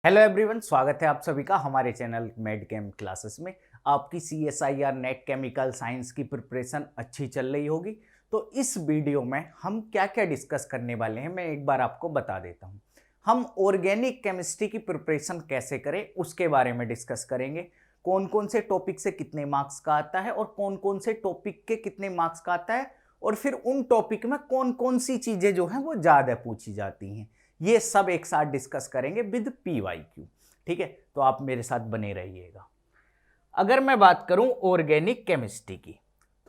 Hello everyone, स्वागत है आप सभी का हमारे चैनल मेड केम क्लासेस में। आपकी CSIR नेट केमिकल साइंस की प्रिपरेशन अच्छी चल रही होगी। तो इस वीडियो में हम क्या क्या डिस्कस करने वाले हैं मैं एक बार आपको बता देता हूं। हम ऑर्गेनिक केमिस्ट्री की प्रिपरेशन कैसे करें उसके बारे में डिस्कस करेंगे। कौन कौन से टॉपिक से कितने मार्क्स का आता है और कौन कौन से टॉपिक के कितने मार्क्स का आता है, और फिर उन टॉपिक में कौन कौन सी चीजें जो हैं वो ज़्यादा पूछी जाती हैं। ये सब एक साथ डिस्कस करेंगे विद PYQ। ठीक है, तो आप मेरे साथ बने रहिएगा। अगर मैं बात करूं ऑर्गेनिक केमिस्ट्री की,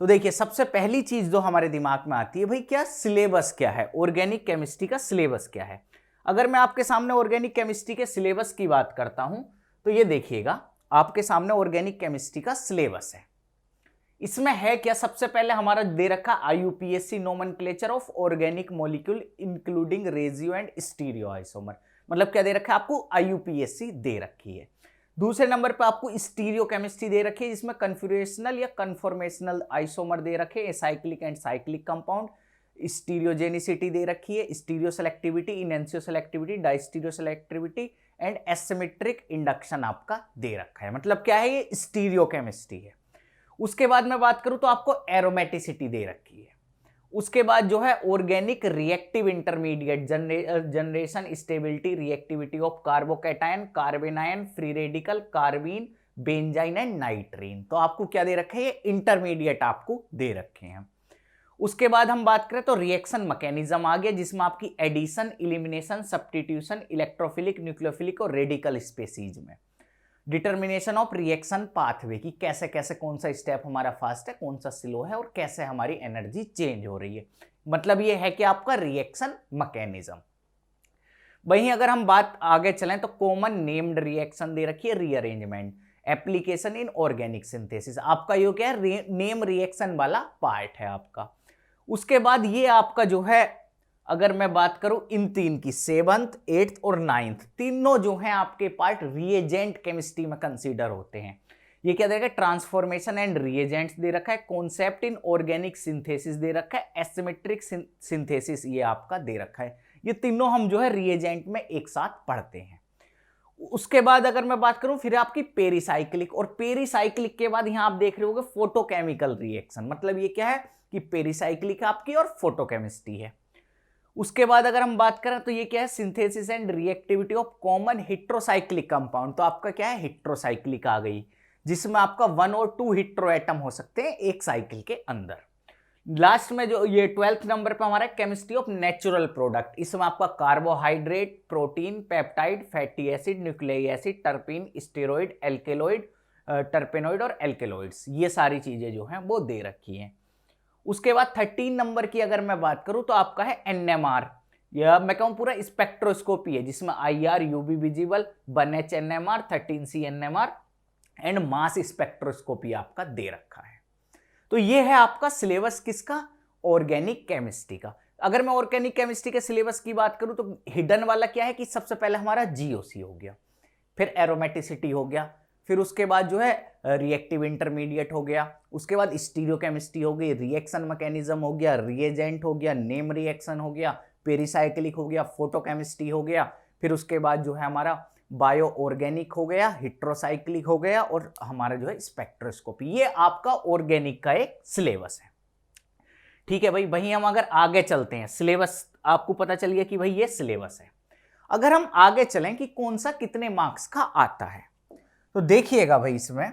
तो देखिए सबसे पहली चीज जो हमारे दिमाग में आती है, भाई क्या सिलेबस क्या है, ऑर्गेनिक केमिस्ट्री का सिलेबस क्या है। अगर मैं आपके सामने ऑर्गेनिक केमिस्ट्री के सिलेबस की बात करता हूं तो ये देखिएगा, आपके सामने ऑर्गेनिक केमिस्ट्री का सिलेबस है। इसमें है क्या, सबसे पहले हमारा दे रखा IUPAC nomenclature of organic molecule including regio and stereo isomer. मतलब क्या दे रखा है आपको, IUPAC दे रखी है। दूसरे नंबर पे आपको स्टीरियो केमिस्ट्री दे रखी है, जिसमें कन्फिगरेशनल या कन्फॉर्मेशनल आइसोमर दे रखे हैं, cyclic and cyclic compound. Stereogenicity दे रखी है, stereoselectivity, enantioselectivity, diastereoselectivity and asymmetric induction आपका दे रखा है। मतलब क्या है, ये स्टीरियो केमिस्ट्री है। उसके बाद मैं बात करूं तो आपको एरोमेटिसिटी दे रखी है। उसके बाद जो है organic reactive intermediate, generation, stability, reactivity of carbocation, carbanion, free radical, carbene, benzyne and nitrene. तो आपको क्या दे रखे हैं, इंटरमीडिएट आपको दे रखे हैं। उसके बाद हम बात करें तो रिएक्शन मैकेनिज्म आ गया, जिसमें आपकी addition, elimination, substitution, electrophilic, nucleophilic और रेडिकल स्पेसीज में डिटर्मिनेशन ऑफ रिएक्शन पाथवे की कैसे कैसे कौन सा स्टेप हमारा फास्ट है, कौन सा स्लो है, और कैसे हमारी एनर्जी चेंज हो रही है। मतलब ये है कि आपका रिएक्शन मैकेनिज्म। वहीं अगर हम बात आगे चलें तो कॉमन नेम्ड रिएक्शन दे रखी है, rearrangement, application in organic synthesis. आपका ये क्या है, नेम रिएक्शन वाला पार्ट है आपका। उसके बाद ये आपका जो है, अगर मैं बात करूं इन तीन की, 7th, 8th और 9th, तीनों जो हैं आपके पार्ट रिएजेंट केमिस्ट्री में कंसीडर होते हैं। ये क्या देगा, ट्रांसफॉर्मेशन एंड रिएजेंट्स दे रखा है, कॉन्सेप्ट इन ऑर्गेनिक सिंथेसिस दे रखा है, एसिमेट्रिक सिंथेसिस ये आपका दे रखा है। ये तीनों हम जो है रिएजेंट में एक साथ पढ़ते हैं। उसके बाद अगर मैं बात करूं फिर आपकी पेरिसाइक्लिक, और पेरिसाइक्लिक के बाद यहां आप देख रहे होगे फोटोकेमिकल रिएक्शन। मतलब ये क्या है कि पेरिसाइक्लिक आपकी और फोटोकेमिस्ट्री है। उसके बाद अगर हम बात करें तो ये क्या है, synthesis and reactivity of common heterocyclic compound. तो आपका क्या है, हेट्रोसाइक्लिक आ गई, जिसमें आपका 1 और 2 हेट्रो एटम हो सकते हैं एक साइकिल के अंदर। लास्ट में जो ये 12th नंबर पे हमारा केमिस्ट्री ऑफ नेचुरल प्रोडक्ट, इसमें आपका carbohydrate, protein, peptide, fatty acid, nucleic acid, terpene, steroid, alkaloid, टर्पेनॉइड और एल्केलॉइड्स, ये सारी चीजें जो हैं वो दे रखी हैं। उसके बाद 13 नंबर की अगर मैं बात करूं तो आपका है NMR, या मैं कहूं पूरा स्पेक्ट्रोस्कोपी है, जिसमें IR, UV visible, 1H NMR, 13C NMR and mass spectroscopy आपका दे रखा है। तो ये है आपका सिलेबस किसका, ऑर्गेनिक केमिस्ट्री का। अगर मैं ऑर्गेनिक केमिस्ट्री के सिलेबस की बात करूं तो हिडन वाला क्या है कि सबसे पहले हमारा GOC हो गया, फिर एरोमेटिसिटी हो गया, फिर उसके बाद जो है रिएक्टिव इंटरमीडिएट हो गया, उसके बाद स्टीरियोकेमिस्ट्री हो गई, रिएक्शन मैकेनिज्म हो गया, रिएजेंट हो गया, नेम रिएक्शन हो गया, पेरिसाइक्लिक हो गया, फोटोकेमिस्ट्री हो गया, फिर उसके बाद जो है हमारा बायो ऑर्गेनिक हो गया, हेट्रोसाइक्लिक हो गया, और हमारा जो है स्पेक्ट्रोस्कोपी। ये आपका ऑर्गेनिक का एक सिलेबस है। ठीक है भाई, वहीं हम अगर आगे चलते हैं, सिलेबस आपको पता चल गया कि भाई ये सिलेबस है। अगर हम आगे चलें कि कौन सा कितने मार्क्स का आता है, तो देखिएगा भाई, इसमें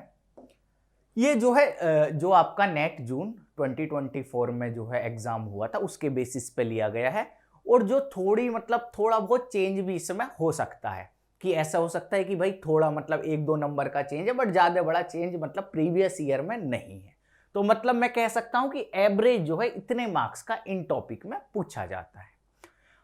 ये जो है जो आपका नेट जून 2024 में जो है एग्जाम हुआ था उसके बेसिस पे लिया गया है, और जो थोड़ी मतलब थोड़ा बहुत चेंज भी इसमें हो सकता है, कि ऐसा हो सकता है कि भाई थोड़ा मतलब 1-2 नंबर का चेंज है, बट ज्यादा बड़ा चेंज मतलब प्रीवियस ईयर में नहीं है। तो मतलब मैं कह सकता हूं कि एवरेज जो है इतने मार्क्स का इन टॉपिक में पूछा जाता है।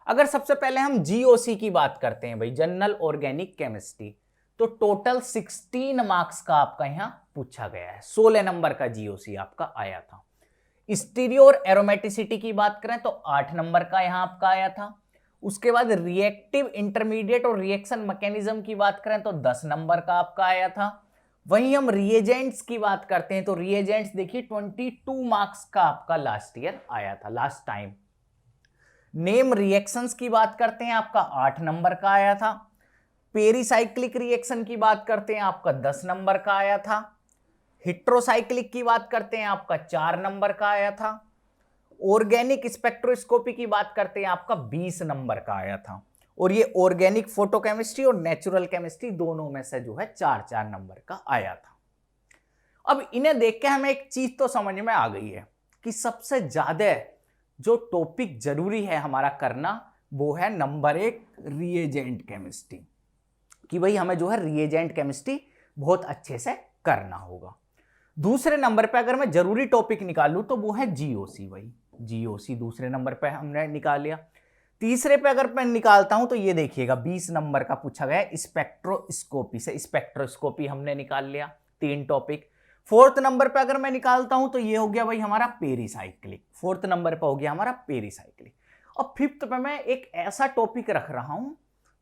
अगर सबसे पहले हम GOC की बात करते हैं भाई, जनरल ऑर्गेनिक केमिस्ट्री, तो टोटल 16 मार्क्स का आपका यहां पूछा गया है, 16 नंबर का GOC आपका आया था। स्टीरियो और एरोमेटिसिटी की बात करें तो 8 नंबर का यहां आपका आया था। उसके बाद रिएक्टिव इंटरमीडिएट और रिएक्शन मैकेनिज्म की बात करें तो 10 नंबर का आपका आया था। वहीं हम रिएजेंट्स की बात करते हैं तो रिएजेंट्स देखिए 22 मार्क्स का आपका लास्ट ईयर आया था, लास्ट टाइम। नेम रिएक्शंस की बात करते हैं, आपका 8 नंबर का आया था। पेरिसाइक्लिक रिएक्शन की बात करते हैं आपका 10 नंबर का आया था। हेट्रोसाइक्लिक की बात करते हैं आपका 4 नंबर का आया था। ऑर्गेनिक स्पेक्ट्रोस्कोपी की बात करते हैं आपका 20 नंबर का आया था। और ये ऑर्गेनिक फोटोकेमिस्ट्री और नेचुरल केमिस्ट्री दोनों में से जो है 4-4 नंबर का आया था। अब इन्हें देख के हमें एक चीज तो समझ में आ गई है कि सबसे ज्यादा जो टॉपिक जरूरी है हमारा करना वो है नंबर 1 रिएजेंट केमिस्ट्री, कि भाई हमें जो है रिएजेंट केमिस्ट्री बहुत अच्छे से करना होगा। दूसरे नंबर पे अगर मैं जरूरी टॉपिक निकालूं तो वो है जीओसी। भाई जीओसी दूसरे नंबर पे हमने निकाल लिया। तीसरे पे अगर मैं निकालता हूं तो ये देखिएगा 20 नंबर का पूछा गया स्पेक्ट्रोस्कोपी से, स्पेक्ट्रोस्कोपी हमने निकाल लिया, 3 टॉपिक। फोर्थ नंबर पे अगर मैं निकालता हूं तो ये हो गया भाई हमारा पेरिसाइक्लिक, फोर्थ नंबर पे हो गया हमारा पेरिसाइक्लिक। अब फिफ्थ पे मैं एक ऐसा टॉपिक रख रहा हूं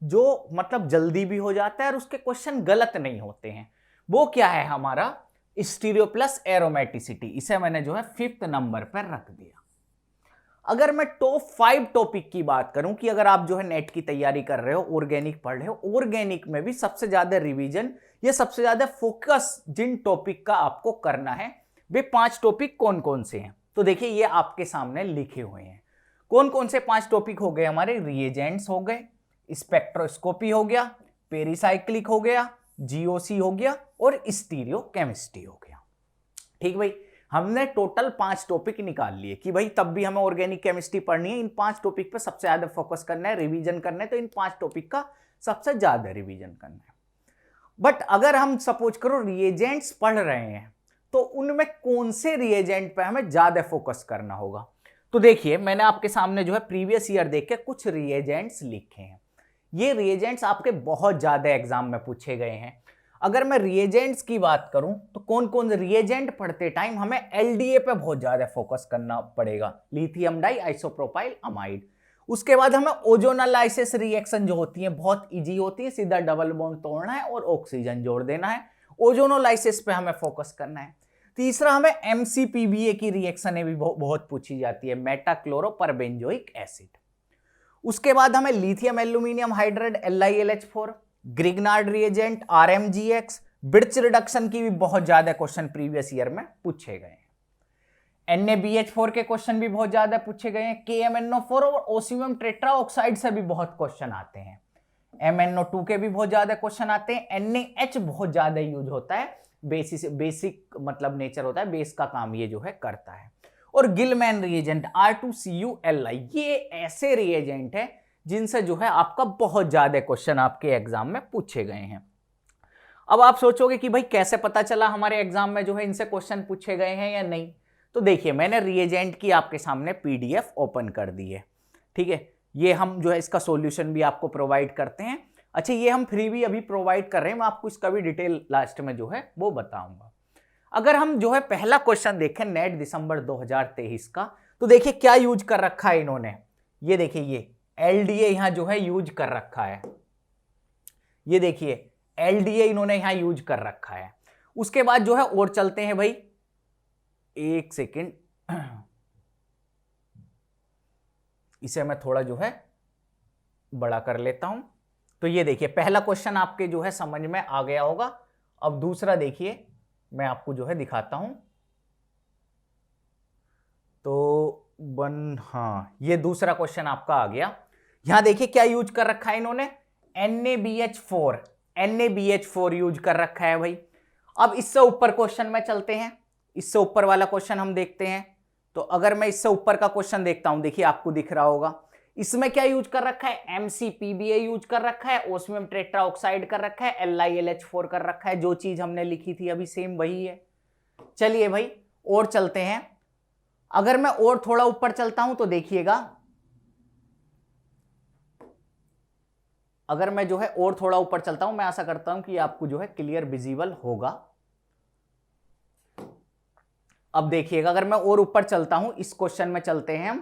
जो मतलब जल्दी भी हो जाता है और उसके क्वेश्चन गलत नहीं होते हैं। वो क्या है हमारा स्टीरियो प्लस एरोमेटिसिटी, इसे मैंने जो है 5th नंबर पर रख दिया। अगर मैं टॉप 5 टॉपिक की बात करूं कि अगर आप जो है नेट की तैयारी कर रहे हो, ऑर्गेनिक पढ़ रहे हो, ऑर्गेनिक में भी सबसे ज्यादा रिवीजन या सबसे ज्यादा फोकस जिन टॉपिक का आपको करना है वे 5 टॉपिक कौन कौन से हैं, तो देखिए ये आपके सामने लिखे हुए हैं। कौन कौन से 5 टॉपिक हो गए हमारे? रिएजेंट्स हो गए, स्पेक्ट्रोस्कोपी हो गया, पेरिसाइक्लिक हो गया, जीओसी हो गया और स्टीरियो केमिस्ट्री हो गया। ठीक भाई, हमने टोटल 5 टॉपिक निकाल लिए कि भाई तब भी हमें ऑर्गेनिक केमिस्ट्री पढ़नी है, इन 5 टॉपिक पे सबसे ज्यादा फोकस करना है, रिवीजन करना है, तो इन 5 टॉपिक का सबसे ज्यादा रिवीजन करना है। बट अगर हम सपोज करो रिएजेंट्स पढ़ रहे हैं तो उनमें कौन से रिएजेंट पे हमें ज्यादा फोकस करना होगा? तो देखिए मैंने आपके सामने जो है प्रीवियस ईयर देख के कुछ रिएजेंट्स लिखे हैं। ये रिएजेंट्स आपके बहुत ज्यादा एग्जाम में पूछे गए हैं। अगर मैं रिएजेंट्स की बात करूं तो कौन कौन रिएजेंट पढ़ते टाइम हमें एलडीए पे बहुत ज्यादा फोकस करना पड़ेगा, लिथियम डाई आइसोप्रोपाइल अमाइड। उसके बाद हमें ओजोनोलाइसिस रिएक्शन जो होती है बहुत इजी होती है, सीधा डबल बॉन्ड तोड़ना है और ऑक्सीजन जोड़ देना है, ओजोनोलाइसिस पे हमें फोकस करना है। तीसरा हमें एमसीपीबीए की रिएक्शन भी बहुत पूछी जाती है, मेटाक्लोरोपरबेंजोइक एसिड। उसके बाद हमें lithium aluminium hydride LiLH4, Grignard reagent, RMGX, birch reduction की भी बहुत ज्यादा क्वेश्चन प्रीवियस ईयर में पूछे गए हैं। NaBH4 के क्वेश्चन भी बहुत ज्यादा पूछे गए हैं। KMnO4 और ओस्मियम टेट्राऑक्साइड से भी बहुत क्वेश्चन आते हैं। MnO2 के भी बहुत ज्यादा क्वेश्चन आते हैं। NaH बहुत ज्यादा यूज होता है, बेसिक मतलब नेचर होता है, बेस का काम ये जो है करता है। और गिलमैन रिएजेंट R2CuLi, ये ऐसे रिएजेंट है जिनसे जो है आपका बहुत ज्यादा क्वेश्चन आपके एग्जाम में पूछे गए हैं। अब आप सोचोगे कि भाई कैसे पता चला हमारे एग्जाम में जो है इनसे क्वेश्चन पूछे गए हैं या नहीं? तो देखिए मैंने रिएजेंट की आपके सामने PDF ओपन कर दी है। ठीक है, ये हम जो है इसका सॉल्यूशन भी आपको प्रोवाइड करते हैं। अच्छा, ये हम फ्री भी अभी प्रोवाइड कर रहे हैं, मैं आपको इसका भी डिटेल लास्ट में जो है वो बताऊंगा। अगर हम जो है पहला क्वेश्चन देखें नेट दिसंबर 2023 का, तो देखिए क्या यूज कर रखा है इन्होंने। ये देखिए ये LDA यहां जो है यूज कर रखा है, ये देखिए LDA इन्होंने यहां यूज कर रखा है। उसके बाद जो है और चलते हैं भाई, एक सेकेंड, इसे मैं थोड़ा जो है बड़ा कर लेता हूं। तो ये देखिए पहला क्वेश्चन आपके जो है समझ में आ गया होगा। अब दूसरा देखिए मैं आपको जो है दिखाता हूं। तो हाँ, ये दूसरा क्वेश्चन आपका आ गया। यहां देखिए क्या यूज कर रखा है इन्होंने, NaBH4 यूज कर रखा है भाई। अब इससे ऊपर क्वेश्चन में चलते हैं, इससे ऊपर वाला क्वेश्चन हम देखते हैं। तो अगर मैं इससे ऊपर का क्वेश्चन देखता हूं, देखिए आपको दिख रहा होगा, इसमें क्या यूज कर रखा है, MCPBA यूज कर रखा है, ओस्मियम टेट्राऑक्साइड कर रखा है, LiLH4 कर रखा है। जो चीज हमने लिखी थी अभी सेम वही है। चलिए भाई और चलते हैं। अगर मैं और थोड़ा ऊपर चलता हूं तो देखिएगा, अगर मैं जो है और थोड़ा ऊपर चलता हूं, मैं आशा करता हूं कि आपको जो है क्लियर विजिबल होगा। अब देखिएगा अगर मैं और ऊपर चलता हूं, इस क्वेश्चन में चलते हैं हम,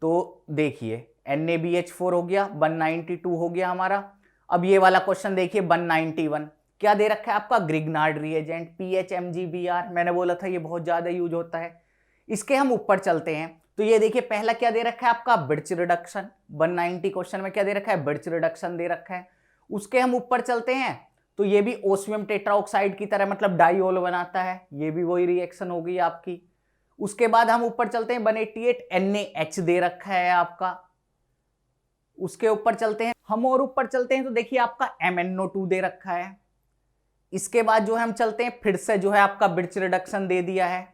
तो देखिए NaBH4 हो गया, 192 हो गया हमारा। अब ये वाला क्वेश्चन देखिए 191, क्या दे रखा है आपका, ग्रिग्नार्ड रिएजेंट PHMgBr, मैंने बोला था ये बहुत ज्यादा यूज होता है। इसके हम ऊपर चलते हैं तो ये देखिए पहला क्या दे रखा है आपका, बिर्च रिडक्शन। 190 क्वेश्चन में क्या दे रखा है, बिर्च रिडक्शन दे रखा है। उसके हम ऊपर चलते हैं तो ये भी ओस्मियम टेट्राऑक्साइड की तरह मतलब डाइऑल बनाता है, ये भी वही रिएक्शन होगी आपकी। उसके बाद हम ऊपर चलते हैं 188 NaH दे रखा है आपका। उसके ऊपर चलते हैं हम और ऊपर चलते हैं तो देखिए आपका MnO2 दे रखा है। इसके बाद जो है हम चलते हैं फिर से जो है आपका बिर्च रिडक्शन दे दिया है।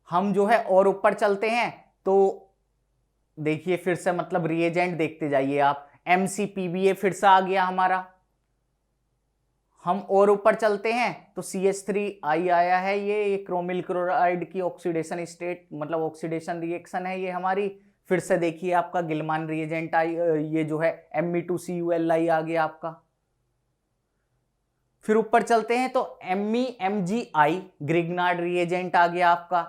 हम जो है और ऊपर चलते हैं तो देखिए फिर से मतलब रिएजेंट देखते जाइए आप, McPba फिर से आ गया हमारा। हम और ऊपर चलते हैं तो CH3I आया है, ये क्रोमिल क्लोराइड की ऑक्सीडेशन स्टेट मतलब ऑक्सीडेशन रिएक्शन है ये हमारी। फिर से देखिए आपका गिलमान रिएजेंट आई, ये जो है Me2Cul आ गया आपका। फिर ऊपर चलते हैं तो MeMgI ग्रिग्नार्ड रिएजेंट आ गया आपका।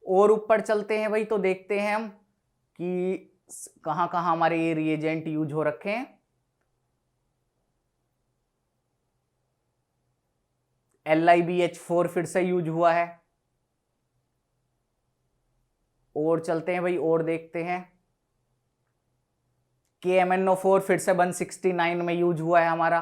और ऊपर चलते हैं भाई तो देखते हैं हम कि कहां कहां हमारे ये रिएजेंट यूज हो रखे हैं। LiBH4 फिर से यूज हुआ है। और चलते हैं भाई और देखते हैं KMnO4 फिर से 169 में यूज हुआ है हमारा।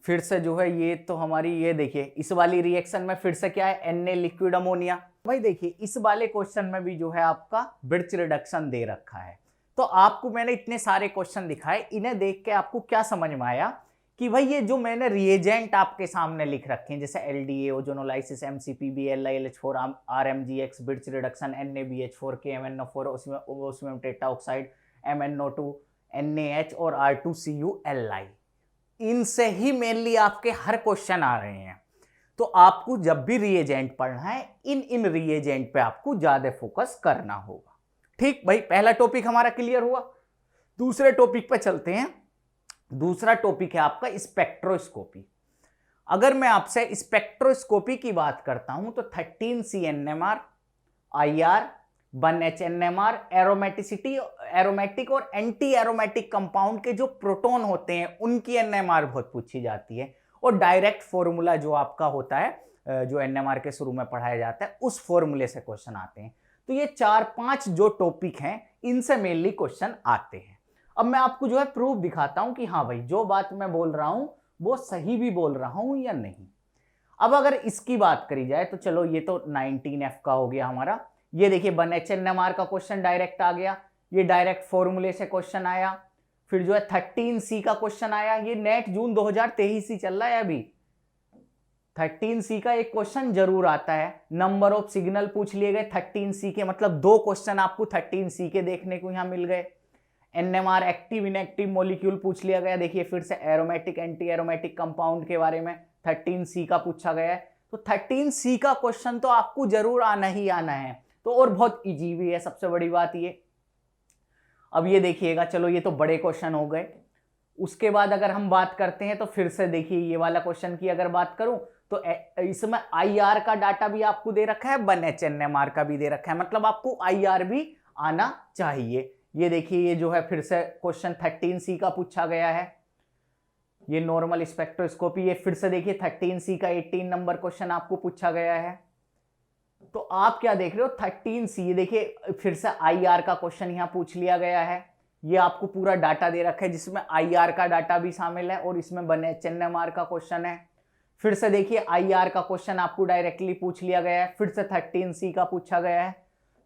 फिर से जो है ये तो हमारी ये देखिए इस वाली रिएक्शन में फिर से क्या है, Na लिक्विड अमोनिया। भाई देखिए इस वाले क्वेश्चन में भी जो है आपका बिर्च रिडक्शन दे रखा है। तो आपको मैंने इतने सारे क्वेश्चन दिखाए, इन्हें देख के आपको क्या समझ में आया कि भाई ये जो मैंने रिएजेंट आपके सामने लिख रखे हैं जैसे LDA ozonolysis McPb LiLH4 RMGX birch reduction NaBH4 KMnO4 osmium tetroxide MnO2 NaH और R2CuLi, इनसे ही मेनली आपके हर क्वेश्चन आ रहे हैं। तो आपको जब भी रिएजेंट पढ़ना है इन रिएजेंट पे आपको ज्यादा फोकस करना होगा। ठीक भाई, पहला टॉपिक हमारा क्लियर हुआ। दूसरे टॉपिक पे चलते हैं। दूसरा टॉपिक है आपका स्पेक्ट्रोस्कोपी। अगर मैं आपसे स्पेक्ट्रोस्कोपी की बात करता हूं तो 13C NMR, IR, 1H NMR, aromatic और एंटी एरोमेटिक कंपाउंड के जो प्रोटॉन होते हैं उनकी NMR बहुत पूछी जाती है। और डायरेक्ट फॉर्मूला जो आपका होता है जो NMR के शुरू में पढ़ाया जाता है उस फॉर्मूले से क्वेश्चन आते हैं। तो ये 4-5 जो टॉपिक हैं इनसे मेनली क्वेश्चन आते हैं। अब मैं आपको जो है प्रूफ दिखाता हूं कि हाँ भाई जो बात मैं बोल रहा हूं वो सही भी बोल रहा हूं या नहीं। अब अगर इसकी बात करी जाए तो चलो ये तो 19F का हो गया हमारा। ये देखिए 1H NMR का क्वेश्चन डायरेक्ट आ गया, ये डायरेक्ट फॉर्मूले से क्वेश्चन आया। फिर जो है 13C का क्वेश्चन आया, ये नेट जून 2023 ही चल रहा है अभी। 13C का एक क्वेश्चन जरूर आता है। नंबर ऑफ सिग्नल पूछ लिए गए 13C के, मतलब 2 क्वेश्चन आपको 13C के देखने को यहां मिल गए। NMR एक्टिव इनएक्टिव मॉलिक्यूल पूछ लिया गया। देखिए फिर से एरोमेटिक एंटी एरोमेटिक कंपाउंड के बारे में 13C का पूछा गया है। तो 13C का क्वेश्चन तो आपको जरूर आना ही आना है। तो और बहुत इजी भी है, सबसे बड़ी बात ये। अब ये देखिएगा, चलो ये तो बड़े क्वेश्चन हो गए। उसके बाद अगर हम बात करते हैं तो फिर से देखिए ये वाला क्वेश्चन की अगर बात करूं तो इसमें IR का डाटा भी आपको दे रखा है, 1H NMR का भी दे रखा है, मतलब आपको IR भी आना चाहिए। ये देखिए ये जो है फिर से क्वेश्चन 13C का पूछा गया है, ये नॉर्मल स्पेक्ट्रोस्कोपी। ये फिर से देखिए 13C का 18 नंबर क्वेश्चन आपको पूछा गया है। तो आप क्या देख रहे हो 13C, ये देखिए फिर से IR का क्वेश्चन यहां पूछ लिया गया है। ये आपको पूरा डाटा दे रखा है जिसमें IR का डाटा भी शामिल है और इसमें 1H NMR का क्वेश्चन है। फिर से देखिए IR का क्वेश्चन आपको डायरेक्टली पूछ लिया गया है, फिर से 13C का पूछा गया है।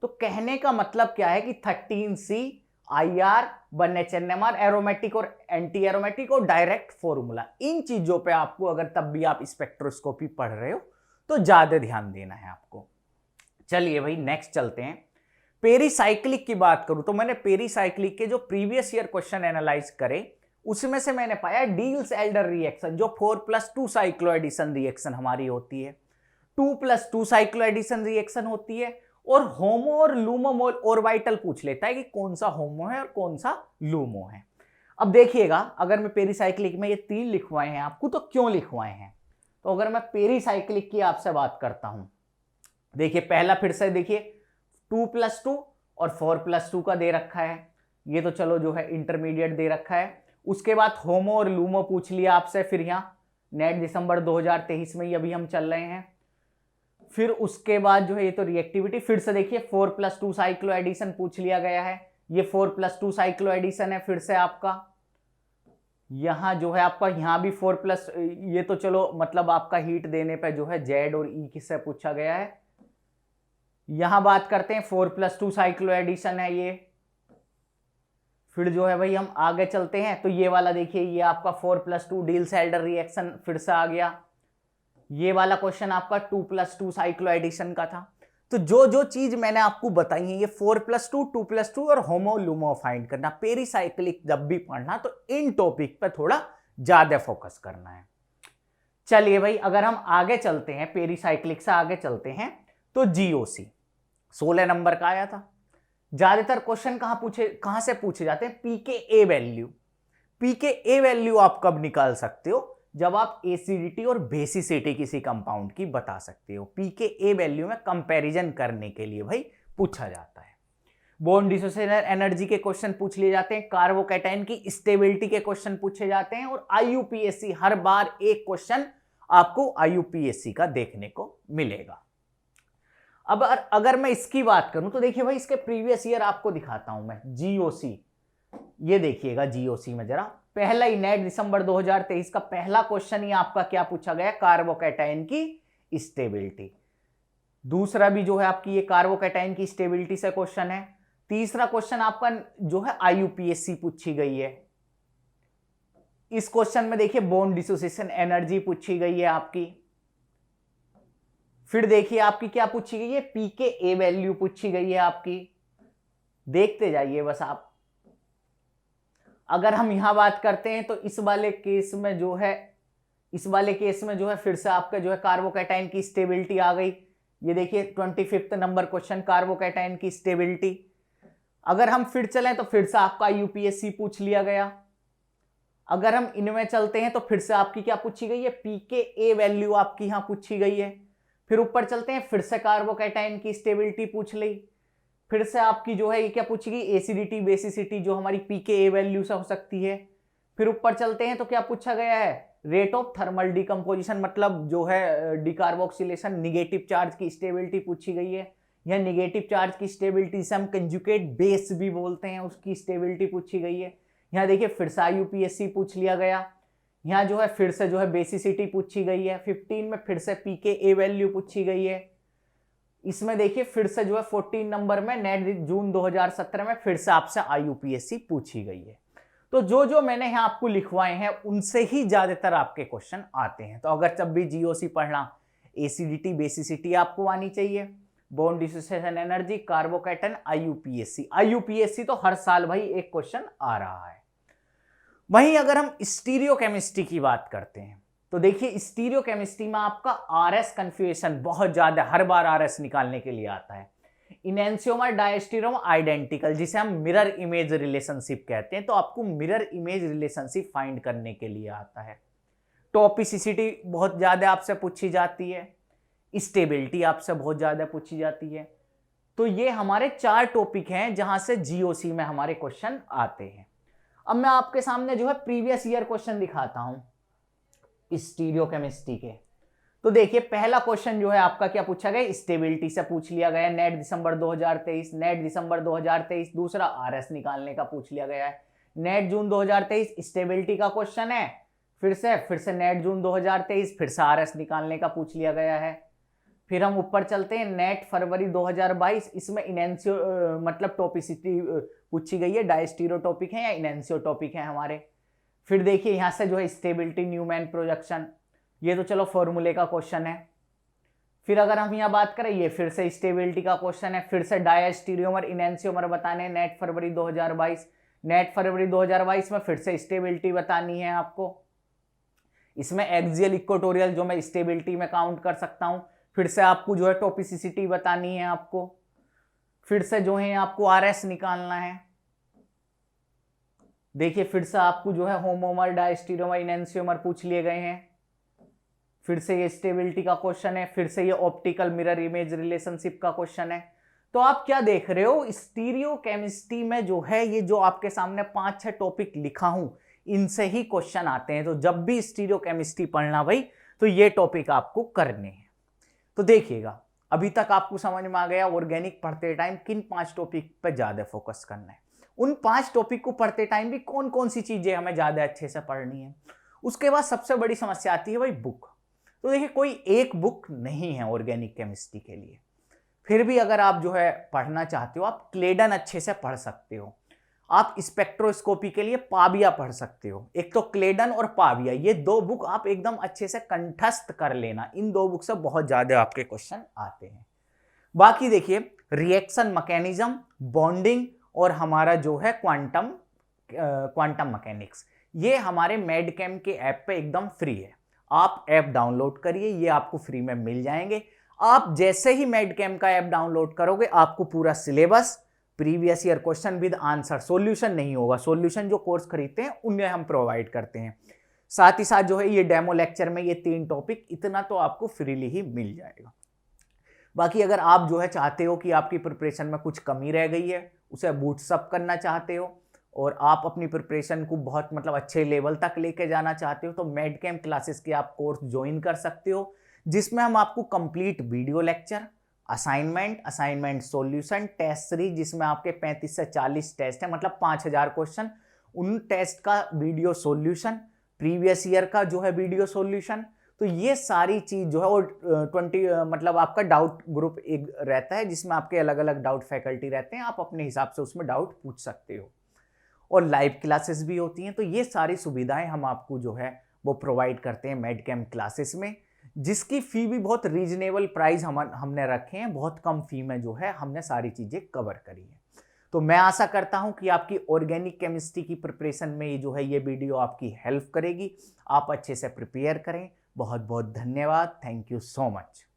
तो कहने का मतलब क्या है कि 13C, IR, 1H NMR, aromatic और एंटी एरोमेटिक और डायरेक्ट फॉर्मूला, इन चीजों पे आपको अगर तब भी आप स्पेक्ट्रोस्कोपी पढ़ रहे हो तो ज्यादा ध्यान देना है आपको। चलिए भाई नेक्स्ट चलते हैं। पेरीसाइक्लिक की बात करूं तो मैंने पेरीसाइक्लिक के जो प्रीवियस ईयर क्वेश्चन एनालाइज करे उसमें से मैंने पाया डील्स एल्डर रिएक्शन जो 4+2 साइक्लोएडिशन रिएक्शन हमारी होती है, 2+2 साइक्लोएडिशन रिएक्शन होती है, और होमो और लूमो ऑर्बिटल पूछ लेता है कि कौन सा होमो है और कौन सा लूमो है। अब देखिएगा अगर मैं पेरीसाइक्लिक में ये 3 लिखवाए हैं आपको तो क्यों लिखवाए हैं, तो अगर मैं पेरीसाइक्लिक की आपसे बात करता हूं, देखिए पहला फिर से देखिए 2+2 और 4+2 का दे रखा है, ये तो चलो जो है इंटरमीडिएट दे रखा है। उसके बाद होमो और लूमो पूछ लिया आपसे, फिर यहां नेट दिसंबर 2023 में ही अभी हम चल रहे हैं। फिर उसके बाद जो है ये तो रिएक्टिविटी, फिर से देखिए 4+2 साइक्लो एडिशन पूछ लिया गया है, ये 4+2 साइक्लो एडिशन है फिर से आपका। यहां जो है आपका यहां भी 4+, ये तो चलो मतलब आपका हीट देने पे जो है जेड और ई किससे पूछा गया है। यहां बात करते हैं 4+2 साइक्लो एडिशन है ये। फिर जो है भाई हम आगे चलते हैं, तो ये वाला देखिए, ये आपका 4+2 डील-सेल्डर रिएक्शन फिर से आ गया। ये वाला क्वेश्चन आपका 2+2 साइक्लो एडिशन का था। तो जो जो चीज मैंने आपको बताई है, ये 4+2, 2+2 और होमो लुमो फाइंड करना, पेरीसाइक्लिक जब भी पढ़ना तो इन टॉपिक पे थोड़ा ज्यादा फोकस करना है। चलिए भाई, अगर हम आगे चलते हैं, पेरीसाइक्लिक से आगे चलते हैं, तो जीओसी 16 नंबर का आया था। ज्यादातर क्वेश्चन कहां से पूछे जाते हैं, पीके वैल्यू। पीके वैल्यू आप कब निकाल सकते हो, जब आप एसिडिटी और बेसिसिटी किसी कंपाउंड की बता सकते हो। पीके वैल्यू में कंपैरिजन करने के लिए भाई पूछा जाता है। बॉन्ड डिसोसिएशन एनर्जी के क्वेश्चन पूछ लिए जाते हैं, कार्बोकैटायन की स्टेबिलिटी के क्वेश्चन पूछे जाते हैं, और आईयूपीएससी हर बार एक क्वेश्चन आपको आईयूपीएससी का देखने को मिलेगा। अब अगर मैं इसकी बात करूं तो देखिए भाई, इसके प्रीवियस ईयर आपको दिखाता हूं मैं। जीओसी, ये देखिएगा जीओसी में जरा, पहला ही नेट दिसंबर 2023 का पहला क्वेश्चन ही आपका क्या पूछा गया, कार्बोकैटायन की स्टेबिलिटी। दूसरा भी जो है आपकी ये कार्बोकैटायन की स्टेबिलिटी से क्वेश्चन है। तीसरा क्वेश्चन आपका जो है आईयूपीएससी पूछी गई है। इस क्वेश्चन में देखिए बॉन्ड डिसोसिएशन एनर्जी पूछी गई है आपकी। फिर देखिए आपकी क्या पूछी गई है, पीके वैल्यू पूछी गई है आपकी। देखते जाइए बस आप। अगर हम यहां बात करते हैं तो इस वाले केस में जो है फिर से आपका जो है कार्बोकैटायन की स्टेबिलिटी आ गई। ये देखिए 25 नंबर क्वेश्चन, कार्बोकैटायन की स्टेबिलिटी। अगर हम फिर चलें तो फिर से आपका यूपीएससी पूछ लिया गया। अगर हम इनमें चलते हैं तो फिर से आपकी क्या पूछी गई है, पीके वैल्यू आपकी यहां पूछी गई है। फिर ऊपर चलते हैं, फिर से कार्बोकैटायन की स्टेबिलिटी पूछ ली। फिर से आपकी जो है ये क्या पूछी गई, एसिडिटी बेसिसिटी, जो हमारी पीके वैल्यू से हो सकती है। फिर ऊपर चलते हैं तो क्या पूछा गया है, रेट ऑफ थर्मल डिकम्पोजिशन, मतलब जो है डिकार्बोक्सिलेशन, निगेटिव चार्ज की स्टेबिलिटी पूछी गई है। यह निगेटिव चार्ज की स्टेबिलिटी से हम कंजुगेट बेस भी बोलते हैं, उसकी स्टेबिलिटी पूछी गई है। यहाँ देखिए फिर से आईयूपीएससी पूछ लिया गया। यहाँ जो है फिर से जो है बेसिसिटी पूछी गई है। 15 में फिर से पीके वैल्यू पूछी गई है। इसमें देखिए फिर से जो है 14 नंबर में नेट जून 2017 में फिर से आपसे आईयूपीएससी पूछी गई है। तो जो जो मैंने यहाँ आपको लिखवाए हैं उनसे ही ज्यादातर आपके क्वेश्चन आते हैं। तो अगर जब भी जीओसी पढ़ना, एसिडिटी बेसिसिटी आपको आनी चाहिए, बॉन्ड डिसोसिएशन एनर्जी, कार्बोकैटायन, आईयूपीएससी तो हर साल भाई एक क्वेश्चन आ रहा है। वहीं अगर हम स्टीरियोकेमिस्ट्री की बात करते हैं तो देखिए स्टीरियोकेमिस्ट्री में आपका आरएस कन्फ्यूएशन बहुत ज्यादा, हर बार आरएस निकालने के लिए आता है। इनैंसियोमर डायस्टीरियम आइडेंटिकल, जिसे हम मिरर इमेज रिलेशनशिप कहते हैं, तो आपको मिरर इमेज रिलेशनशिप फाइंड करने के लिए आता है। टॉपिसिटी बहुत ज्यादा आपसे पूछी जाती है, स्टेबिलिटी आपसे बहुत ज्यादा पूछी जाती है। तो ये हमारे 4 टॉपिक हैं जहां से जीओसी में हमारे क्वेश्चन आते हैं। अब मैं आपके सामने जो है प्रीवियस ईयर क्वेश्चन दिखाता हूं स्टीरियोकेमिस्ट्री के। तो देखिए पहला क्वेश्चन जो है आपका क्या पूछा गया, स्टेबिलिटी से पूछ लिया गया, नेट दिसंबर 2023, नेट दिसंबर 2023। दूसरा आरएस निकालने का पूछ लिया गया है, नेट जून 2023 स्टेबिलिटी का क्वेश्चन है। फिर से नेट जून 2023, फिर से आरएस निकालने का पूछ लिया गया है। फिर हम ऊपर चलते हैं, नेट फरवरी 2022, इसमें इनैंसियो मतलब टॉपिसिटी पूछी गई है, डायस्टीरो टॉपिक है या इनैंसियो टॉपिक है हमारे। फिर देखिए यहां से जो है स्टेबिलिटी न्यूमैन प्रोजेक्शन, ये तो चलो फॉर्मूले का क्वेश्चन है। फिर अगर हम यहाँ बात करें, ये फिर से स्टेबिलिटी का क्वेश्चन है। फिर से डायस्टीरियोमर इनैंसियोमर बताने, नेट फरवरी 2022, नेट फरवरी 2022 में फिर से स्टेबिलिटी बतानी है आपको। इसमें एक्सियल इक्वेटोरियल जो मैं स्टेबिलिटी में काउंट कर सकता हूं। फिर से आपको जो है टॉपिसिटी बतानी है आपको। फिर से जो है आपको आरएस निकालना है। देखिए फिर से आपको जो है होमोमर, डायस्टीरियोमर, इनैंसियोमर पूछ लिए गए हैं। फिर से ये स्टेबिलिटी का क्वेश्चन है। फिर से ये ऑप्टिकल मिरर इमेज रिलेशनशिप का क्वेश्चन है। तो आप क्या देख रहे हो, स्टीरियोकेमिस्ट्री में जो है ये जो आपके सामने 5-6 टॉपिक लिखा हूं, इनसे ही क्वेश्चन आते हैं। तो जब भी स्टीरियोकेमिस्ट्री पढ़ना भाई, तो ये टॉपिक आपको करने हैं। तो देखिएगा, अभी तक आपको समझ में आ गया ऑर्गेनिक पढ़ते टाइम किन 5 टॉपिक पर ज़्यादा फोकस करना है, उन 5 टॉपिक को पढ़ते टाइम भी कौन कौन सी चीज़ें हमें ज़्यादा अच्छे से पढ़नी है। उसके बाद सबसे बड़ी समस्या आती है भाई बुक। तो देखिए, कोई एक बुक नहीं है ऑर्गेनिक केमिस्ट्री के लिए। फिर भी अगर आप जो है पढ़ना चाहते हो, आप क्लेडन अच्छे से पढ़ सकते हो। आप स्पेक्ट्रोस्कोपी के लिए पाविया पढ़ सकते हो। एक तो क्लेडन और पाविया, ये 2 बुक आप एकदम अच्छे से कंठस्थ कर लेना। इन 2 बुक से बहुत ज्यादा आपके क्वेश्चन आते हैं। बाकी देखिए, रिएक्शन मैकेनिज्म, बॉन्डिंग और हमारा जो है क्वांटम मैकेनिक्स, ये हमारे मेडकेम के ऐप पे एकदम फ्री है। आप ऐप डाउनलोड करिए, ये आपको फ्री में मिल जाएंगे। आप जैसे ही मेडकेम का ऐप डाउनलोड करोगे, आपको पूरा syllabus, previous year question with answer, solution नहीं होगा, सॉल्यूशन जो कोर्स खरीदते हैं उन्हें हम प्रोवाइड करते हैं। साथ ही साथ जो है ये डेमो लेक्चर में ये 3 टॉपिक, इतना तो आपको फ्रीली ही मिल जाएगा। बाकी अगर आप जो है चाहते हो कि आपकी प्रिपरेशन में कुछ कमी रह गई है, उसे बूस्टअप करना चाहते हो और आप अपनी प्रिपरेशन को बहुत अच्छे लेवल तक लेके जाना चाहते हो, तो मेडकेम क्लासेस के आप कोर्स ज्वाइन कर सकते हो, जिसमें हम आपको complete video lecture, assignment solution, test series, जिसमें आपके 35 से 40 टेस्ट है, 5000 क्वेश्चन, उन टेस्ट का वीडियो सॉल्यूशन, प्रीवियस ईयर का जो है वीडियो सॉल्यूशन, तो ये सारी चीज जो है, और 20 आपका डाउट ग्रुप एक रहता है जिसमें आपके अलग अलग डाउट फैकल्टी रहते हैं, आप अपने हिसाब से उसमें डाउट पूछ सकते हो, और लाइव क्लासेस भी होती हैं। तो ये सारी सुविधाएं हम आपको जो है वो प्रोवाइड करते हैं मेडकेम क्लासेस में, जिसकी फ़ी भी बहुत रीजनेबल प्राइस हमने रखे हैं। बहुत कम फ़ी में जो है हमने सारी चीज़ें कवर करी हैं। तो मैं आशा करता हूं कि आपकी ऑर्गेनिक केमिस्ट्री की प्रिपरेशन में ये जो है ये वीडियो आपकी हेल्प करेगी। आप अच्छे से प्रिपेयर करें। बहुत बहुत धन्यवाद। Thank you so much.